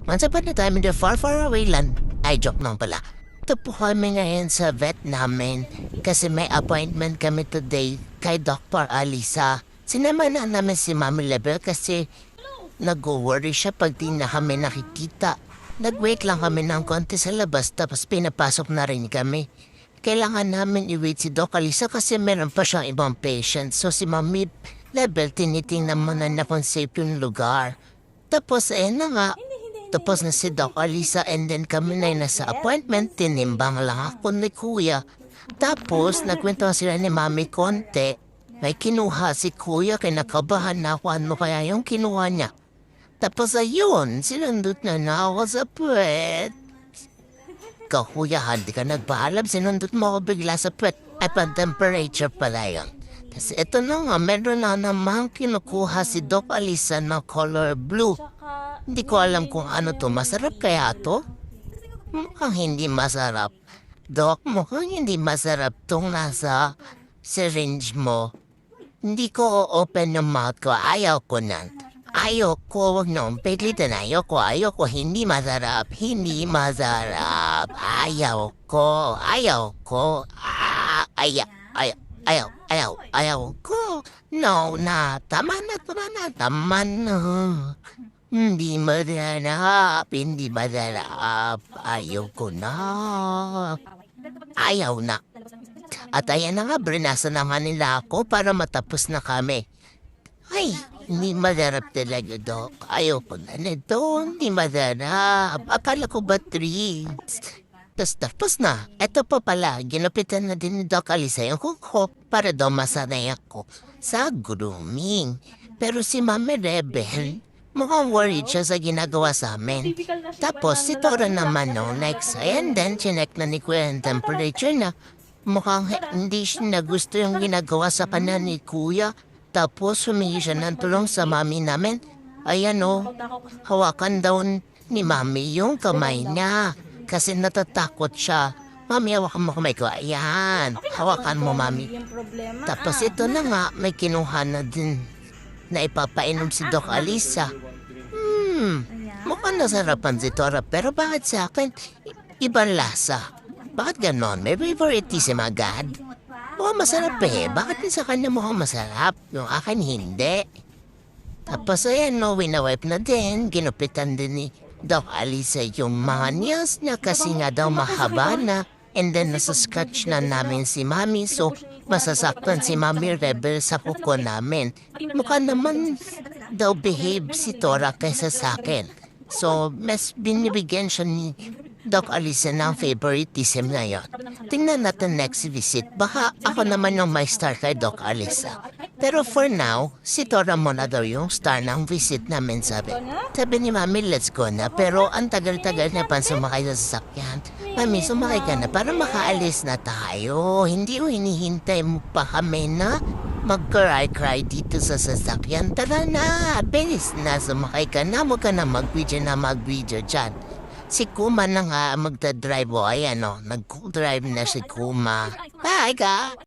Once upon a time in the far, far away land. Ay, joke lang pala. Ito po kami ngayon sa vet namin kasi may appointment kami today kay Dr. Alisa. Sinama na namin si Mami Lebel kasi nag-worry siya pag di na kami nakikita. Nag-wait lang kami ng konti sa labas tapos pinapasok na rin kami. Kailangan namin i-wait si Doc Alisa kasi meron pa siyang ibang patient. So si Mami Lebel tinitingnan muna na kung safe yung lugar. Tapos na nga. Tapos na si Doc Alisa and then kami na nasa appointment, tinimbang lang ako ni Kuya. Tapos nagkwento sila ni Mami konti. May kinuha si Kuya, kinakabahan na ako ano kaya yung kinuha niya. Tapos ayun, sinundot na ako sa puwet. Ikaw Kuya, hindi ka nagpaalam, sinundot mo ako bigla sa puwet. Ay pan-temperature pala yun. Kasi ito na nga, meron na namang kinukuha si Doc Alisa na color blue. Hindi ko alam kung ano to. Masarap kaya to? Mukhang hindi masarap. Doc, mukhang hindi masarap tong nasa syringe mo. Hindi ko open yung mouth ko. Ayaw ko nan. Ayaw ko. Huwag nung pilitan. Ayaw ko. Hindi masarap. Hindi masarap. Ayaw ko. Ayaw ko. No, tama na. Hindi masarap. Ayaw ko na. Ayaw na. At ayan na nga, brinasa na nga nila ako para matapos na kami. Ay, hindi masarap talaga, Doc. Ayaw ko na nito. Hindi masarap. Akala ko ba 3? Tapos na. Ito pa pala, ginupitan na din ni Doc Alisa yung kuko para daw masanay ako sa grooming. Pero si Mami Rebel, mukhang worried siya sa ginagawa sa amin. Tapos si Tora naman no, next. And then, chinek na ni Kuya ang temperature na. Mukhang hindi siya na gusto yung ginagawa sa kanya ni Kuya. Tapos humingi siya ng tulong sa Mami namin. Ayan o, hawakan daw ni Mami yung kamay niya. Kasi natatakot siya. Mami, hawakan mo kamay ko. Ayan, hawakan mo Mami. Tapos ito na nga, may kinuha na din na ipapainom si Doc Alisa. Mukhang nasarapan si Tora pero bakit sa akin ibang lasa? Bakit ganon? May favoritism agad? Mukhang masarap Bakit sa kanya mukhang masarap? Yung akin hindi. Tapos ayan no, winawipe na din. Ginupitan din ni Doc Alisa yung mga nails niya kasi nga daw mahaba na. And then nasa-scratch na namin si Mami so masasaktan si Mami Rebel sa kuko namin. Mukha naman daw behave si Tora kaysa sa akin. So mas binibigyan siya ni Doc Alisa ng favoritism na yun. Tingnan natin next visit. Baka ako naman yung may star kay Doc Alisa. Pero for now, si Tora muna daw yung star ng visit namin sabi. Sabi ni Mami, let's go na. Pero ang tagal-tagal na pa sumakay sa sasakyan. Mami, sumakay ka na para makaalis na tayo. Hindi o hinihintay mo pa kami na mag-cry-cry dito sa sasakyan. Tara na, bilis na, sumakay ka na. Huwag ka na mag-video dyan. Si Kuma na nga magdadrive o ayan o, nag-drive na si Kuma. Bye ka!